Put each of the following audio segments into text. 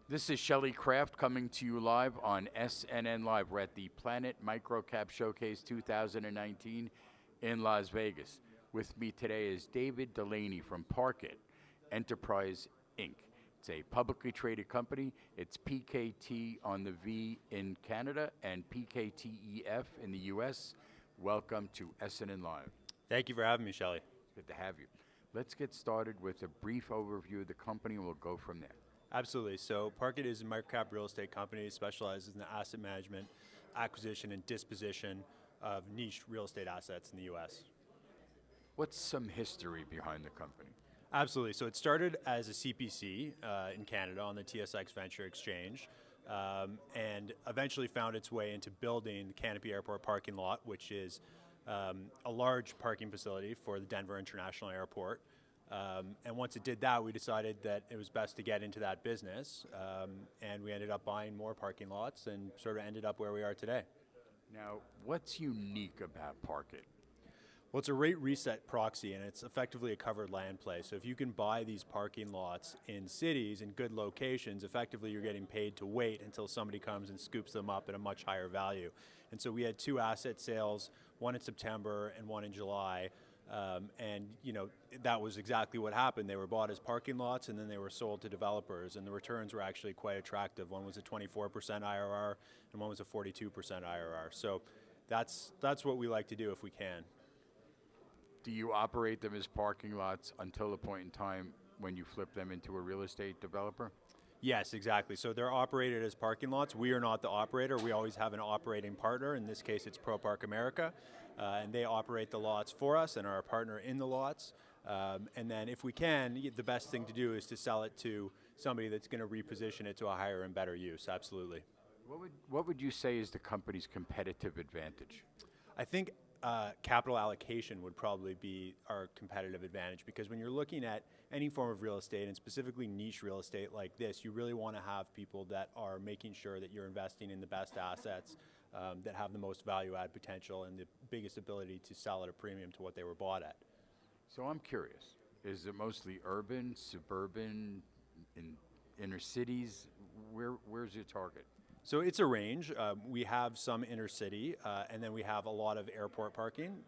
This is Shelley Kraft coming to you live on SNN.Live. We're at the Planet MicroCap Showcase 2019 in Las Vegas. With me today is David Delaney from Parkit Enterprise Inc. It's a publicly traded company. It's PKT.V in Canada and PKTEF in the US. Welcome to SNN.Live. Thank you for having me, Shelley. Good to have you. Let's get started with a brief overview of the company and we'll go from there. Absolutely. So Parkit is a microcap real estate company, specializes in the asset management, acquisition, and disposition of niche real estate assets in the U.S. What's some history behind the company? Absolutely. So it started as a CPC in Canada on the TSX Venture Exchange, and eventually found its way into building the Canopy Airport parking lot, which is a large parking facility for the Denver International Airport. And once it did that, we decided that it was best to get into that business, and we ended up buying more parking lots and sort of ended up where we are today. Now, what's unique about Parkit? Well, it's a rate reset proxy, and it's effectively a covered land play. So if you can buy these parking lots in cities in good locations, effectively you're getting paid to wait until somebody comes and scoops them up at a much higher value. And so we had two asset sales, one in September and one in July. And you know, that was exactly what happened. They were bought as parking lots and then they were sold to developers, and the returns were actually quite attractive. One was a 24% IRR and one was a 42% IRR. So that's what we like to do if we can. Do you operate them as parking lots until the point in time when you flip them into a real estate developer? Yes, exactly. So they're operated as parking lots. We are not the operator. We always have an operating partner. In this case, it's ProPark America. And they operate the lots for us and are a partner in the lots. And then if we can, the best thing to do is to sell it to somebody that's going to reposition it to a higher and better use. Absolutely. What would you say is the company's competitive advantage? I think capital allocation would probably be our competitive advantage, because when you're looking at any form of real estate, and specifically niche real estate like this, you really want to have people that are making sure that you're investing in the best assets that have the most value add potential and the biggest ability to sell at a premium to what they were bought at. So I'm curious, is it mostly urban, suburban, in inner cities? Where's your target? So it's a range. We have some inner city, and then we have a lot of airport parking.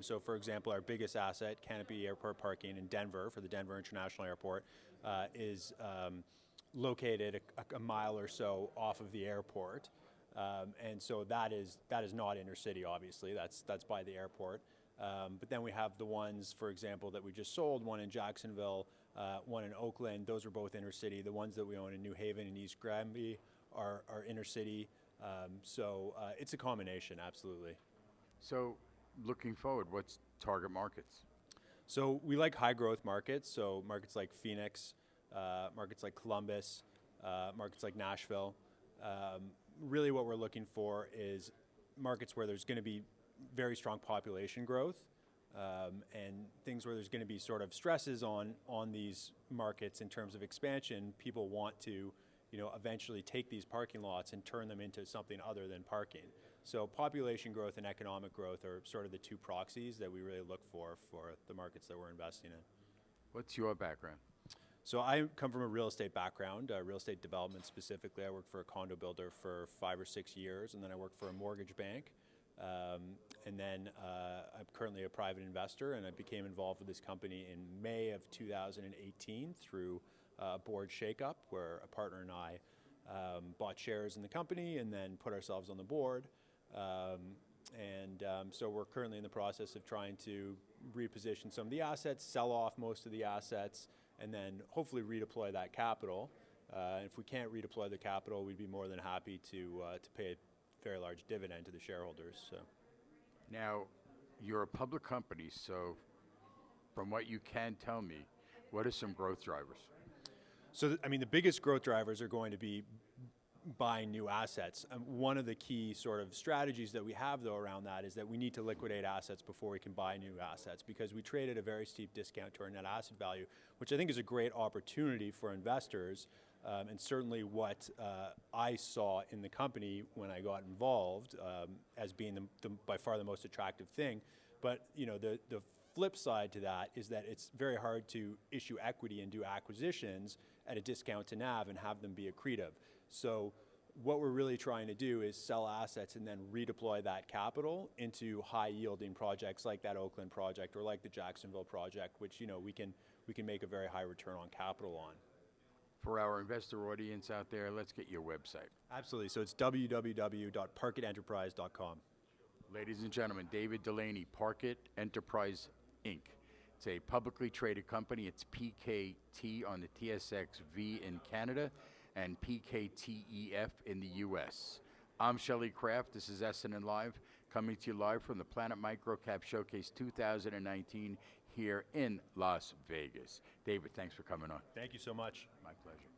So for example, our biggest asset, Canopy Airport Parking in Denver for the Denver International Airport, is located a mile or so off of the airport. And so that is not inner city, obviously. That's by the airport. But then we have the ones, for example, that we just sold, one in Jacksonville, one in Oakland. Those are both inner city. The ones that we own in New Haven and East Granby are inner city. So it's a combination, absolutely. So looking forward, what's target markets? So we like high growth markets. So markets like Phoenix, markets like Columbus, markets like Nashville. Really what we're looking for is markets where there's going to be very strong population growth, and things where there's going to be sort of stresses on these markets in terms of expansion. People want to, you know, eventually take these parking lots and turn them into something other than parking. So population growth and economic growth are sort of the two proxies that we really look for the markets that we're investing in. What's your background? So I come from a real estate background, real estate development specifically. I worked for a condo builder for 5 or 6 years, and then I worked for a mortgage bank. And then I'm currently a private investor, and I became involved with this company in May of 2018 through a board shakeup, where a partner and I bought shares in the company and then put ourselves on the board. So we're currently in the process of trying to reposition some of the assets, sell off most of the assets, and then hopefully redeploy that capital. If we can't redeploy the capital, we'd be more than happy to pay a very large dividend to the shareholders. So. Now, you're a public company, so from what you can tell me, what are some growth drivers? So, I mean, the biggest growth drivers are going to be buying new assets. One of the key sort of strategies that we have, though, around that is that we need to liquidate assets before we can buy new assets, because we trade at a very steep discount to our net asset value, which I think is a great opportunity for investors, and certainly what I saw in the company when I got involved as being by far the most attractive thing. But you know, the flip side to that is that it's very hard to issue equity and do acquisitions at a discount to NAV and have them be accretive. So what we're really trying to do is sell assets and then redeploy that capital into high-yielding projects like that Oakland project or like the Jacksonville project, which we can make a very high return on capital on. For our investor audience out there, let's get your website. Absolutely. So it's www.parkitenterprise.com. Ladies and gentlemen, David Delaney, Parkit Enterprise Inc. It's a publicly traded company. It's PKT on the TSX-V in Canada and PKTEF in the US. I'm Shelley Kraft. This is SNN.Live, coming to you live from the Planet MicroCap Showcase 2019 here in Las Vegas. David, thanks for coming on. Thank you so much. My pleasure.